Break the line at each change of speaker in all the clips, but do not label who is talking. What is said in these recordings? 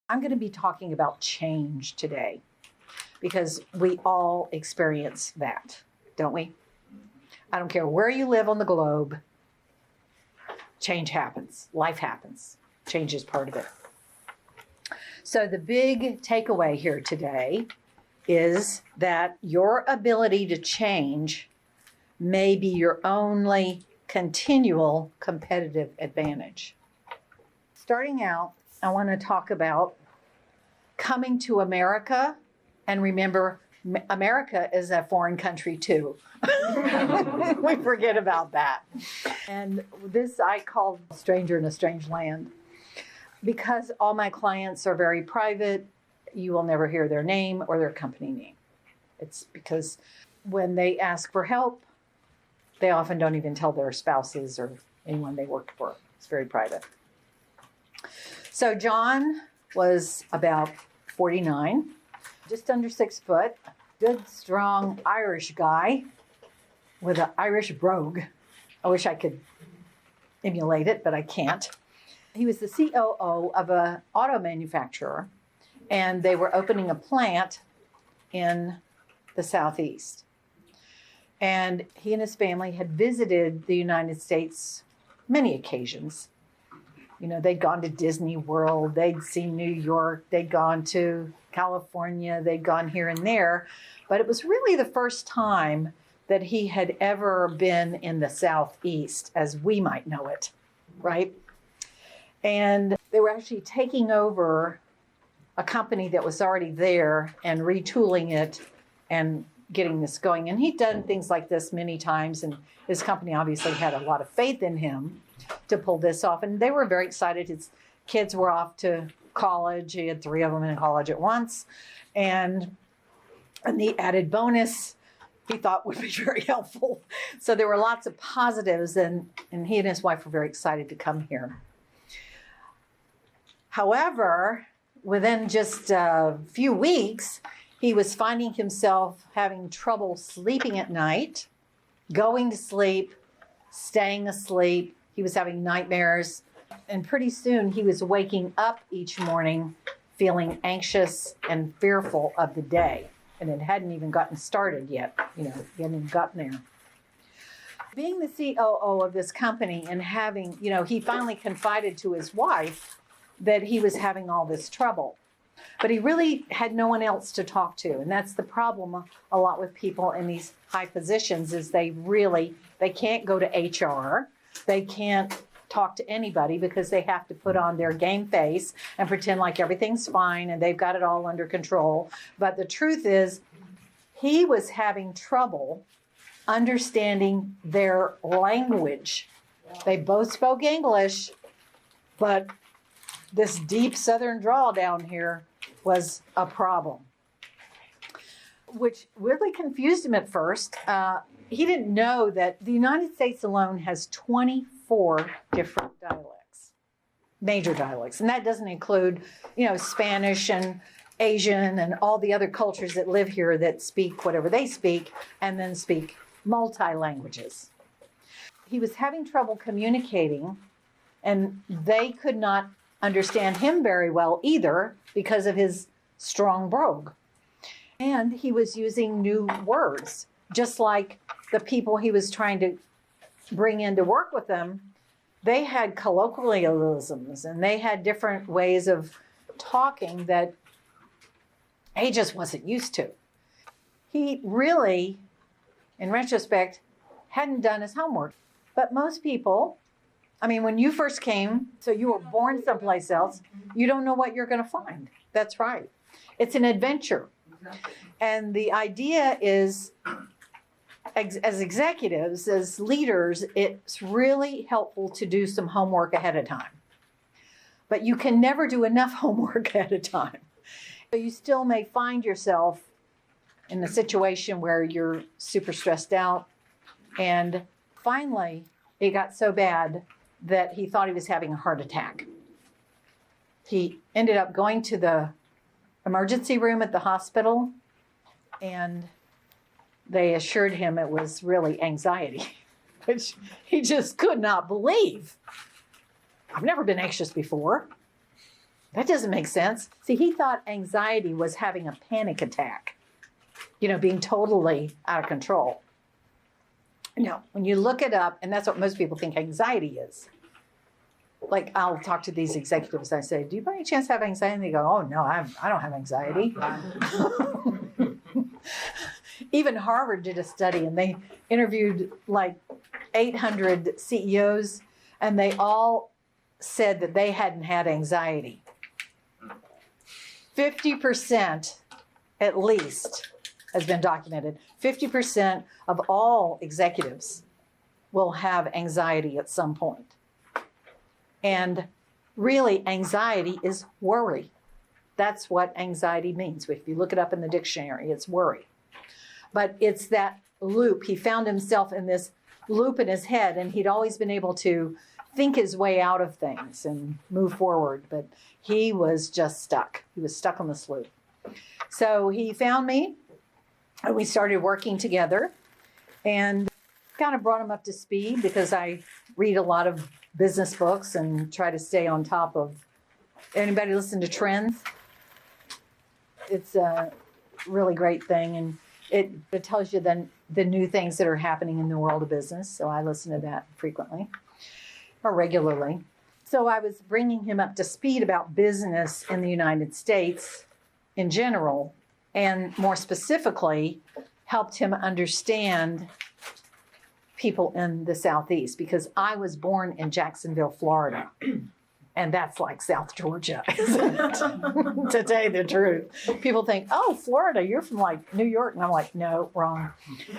I'm going to be talking about change today because we all experience that, don't we? I don't care where you live on the globe, change happens, life happens, change is part of it. So the big takeaway here today is that your ability to change may be your only continual competitive advantage. Starting out, I want to talk about coming to America, and remember, America is a foreign country too. We forget about that. And this I call stranger in a strange land. Because all my clients are very private, you will never hear their name or their company name. It's because when they ask for help, they often don't even tell their spouses or anyone they worked for. It's very private. So John was about 49, just under 6 foot, good, strong Irish guy with an Irish brogue. I wish I could emulate it, but I can't. He was the COO of an auto manufacturer, and they were opening a plant in the Southeast. And he and his family had visited the United States many occasions. You know, they'd gone to Disney World, they'd seen New York, they'd gone to California, they'd gone here and there. But it was really the first time that he had ever been in the Southeast, as we might know it, right? And they were actually taking over a company that was already there and retooling it and getting this going. And he'd done things like this many times, and his company obviously had a lot of faith in him to pull this off. And they were very excited. His kids were off to college. He had 3 of them in college at once. And the added bonus he thought would be very helpful. So there were lots of positives, and he and his wife were very excited to come here. However, within just a few weeks, he was finding himself having trouble sleeping at night, going to sleep, staying asleep. He was having nightmares. And pretty soon he was waking up each morning feeling anxious and fearful of the day. And it hadn't even gotten started yet. He hadn't even gotten there. Being the COO of this company and having, he finally confided to his wife that he was having all this trouble. But he really had no one else to talk to. And that's the problem a lot with people in these high positions is they can't go to HR. They can't talk to anybody because they have to put on their game face and pretend like everything's fine and they've got it all under control. But the truth is, he was having trouble understanding their language. They both spoke English, but this deep Southern drawl down here was a problem, which really confused him at first. He didn't know that the United States alone has 24 different dialects, major dialects. And that doesn't include, Spanish and Asian and all the other cultures that live here that speak whatever they speak and then speak multi-languages. He was having trouble communicating, and they could not understand him very well either because of his strong brogue. And he was using new words, just like the people he was trying to bring in to work with them. They had colloquialisms and they had different ways of talking that he just wasn't used to. He really, in retrospect, hadn't done his homework. But most people, when you first came, so you were born someplace else, you don't know what you're going to find. That's right. It's an adventure. And the idea is, as executives, as leaders, it's really helpful to do some homework ahead of time. But you can never do enough homework ahead of time. So you still may find yourself in a situation where you're super stressed out. And finally, it got so bad that he thought he was having a heart attack. He ended up going to the emergency room at the hospital, and they assured him it was really anxiety, which he just could not believe. I've never been anxious before. That doesn't make sense. See, he thought anxiety was having a panic attack, being totally out of control. No, when you look it up, and that's what most people think anxiety is. Like, I'll talk to these executives. I say, do you by any chance have anxiety? And they go, oh, no, I don't have anxiety. Even Harvard did a study, and they interviewed like 800 CEOs, and they all said that they hadn't had anxiety. 50% at least has been documented. 50% of all executives will have anxiety at some point. And really, anxiety is worry. That's what anxiety means. If you look it up in the dictionary, it's worry. But it's that loop. He found himself in this loop in his head, and he'd always been able to think his way out of things and move forward. But he was just stuck. He was stuck on this loop. So he found me, and we started working together, and kind of brought him up to speed because I read a lot of business books and try to stay on top of. Anybody listen to Trends? It's a really great thing, and it tells you the new things that are happening in the world of business. So I listen to that frequently or regularly. So I was bringing him up to speed about business in the United States in general, and more specifically, helped him understand people in the Southeast, because I was born in Jacksonville, Florida. And that's like South Georgia, isn't it? To tell you the truth. People think, oh, Florida, you're from like New York. And I'm like, no, wrong.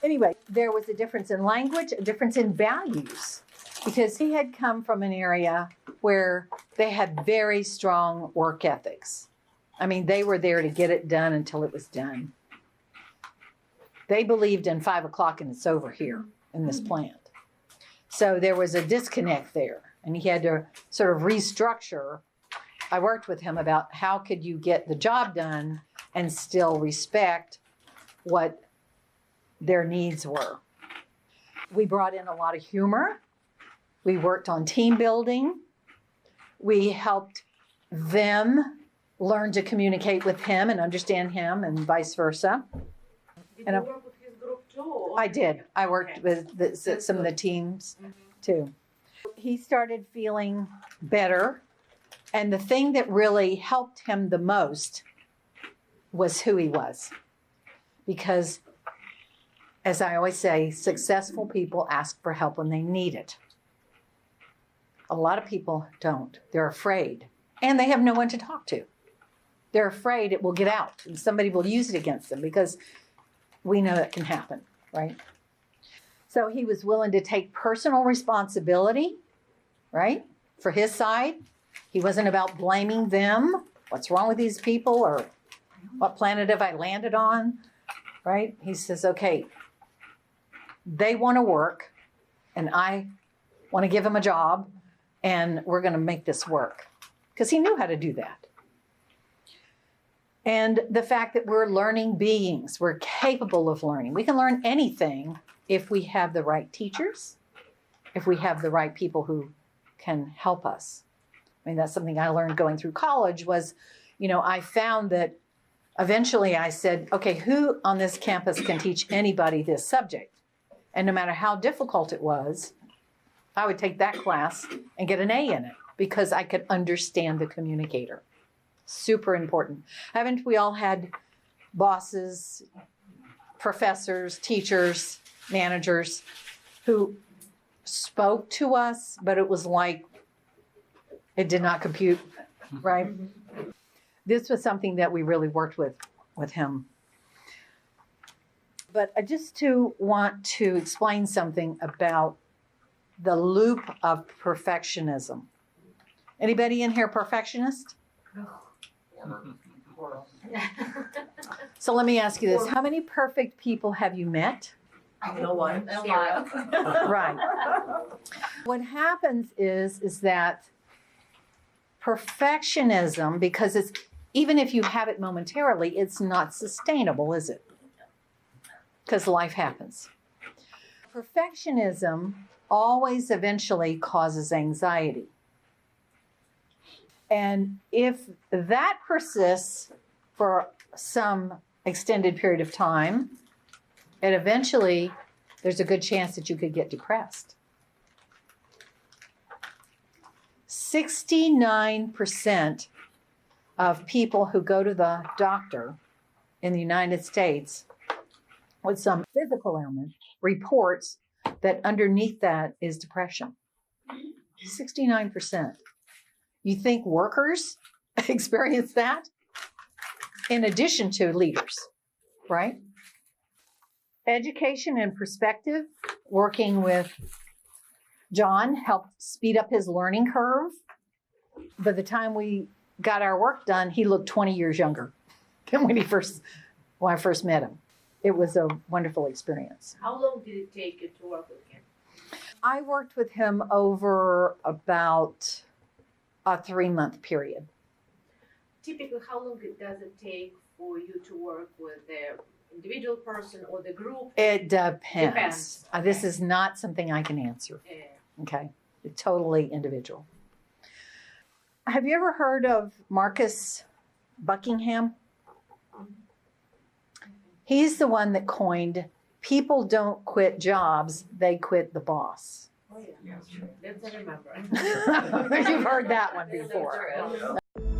Anyway, there was a difference in language, a difference in values, because he had come from an area where they had very strong work ethics. I mean, they were there to get it done until it was done. They believed in 5 o'clock and it's over here in this plant. So there was a disconnect there. And he had to sort of restructure. I worked with him about how could you get the job done and still respect what their needs were. We brought in a lot of humor. We worked on team building. We helped them learn to communicate with him and understand him, and vice versa.
Did you work with his group too?
I did. I worked with some of the teams too. He started feeling better, and the thing that really helped him the most was who he was. Because, as I always say, successful people ask for help when they need it. A lot of people don't. They're afraid, and they have no one to talk to. They're afraid it will get out, and somebody will use it against them, because we know it can happen, right? So he was willing to take personal responsibility, right, for his side. He wasn't about blaming them. What's wrong with these people, or what planet have I landed on, right? He says, okay, they want to work, and I want to give them a job, and we're going to make this work. Because he knew how to do that. And the fact that we're learning beings, we're capable of learning. We can learn anything if we have the right teachers, if we have the right people who can help us. I mean, that's something I learned going through college was, I found that eventually I said, okay, who on this campus can teach anybody this subject? And no matter how difficult it was, I would take that class and get an A in it because I could understand the communicator. Super important. Haven't we all had bosses, professors, teachers, managers who spoke to us, but it was like it did not compute, right? This was something that we really worked with him. But I just want to explain something about the loop of perfectionism. Anybody in here perfectionist? So let me ask you this. How many perfect people have you met?
No one.
Zero.
Right. What happens is that perfectionism, because it's, even if you have it momentarily, it's not sustainable, is it? Because life happens. Perfectionism always eventually causes anxiety. And if that persists for some extended period of time, and eventually there's a good chance that you could get depressed. 69% of people who go to the doctor in the United States with some physical ailment reports that underneath that is depression. 69%. You think workers experience that? In addition to leaders, right? Education and perspective, working with John helped speed up his learning curve. By the time we got our work done, he looked 20 years younger than when I first met him. It was a wonderful experience.
How long did it take you to work with him?
I worked with him over about a 3-month period.
Typically, how long does it take for you to work with the individual person or the group?
It depends.
Depends.
This is not something I can answer. Okay, it's totally individual. Have you ever heard of Marcus Buckingham? He's the one that coined, people don't quit jobs, they quit the boss.
Oh, yeah. That's I remember.
You've heard that one
That's
before.
true.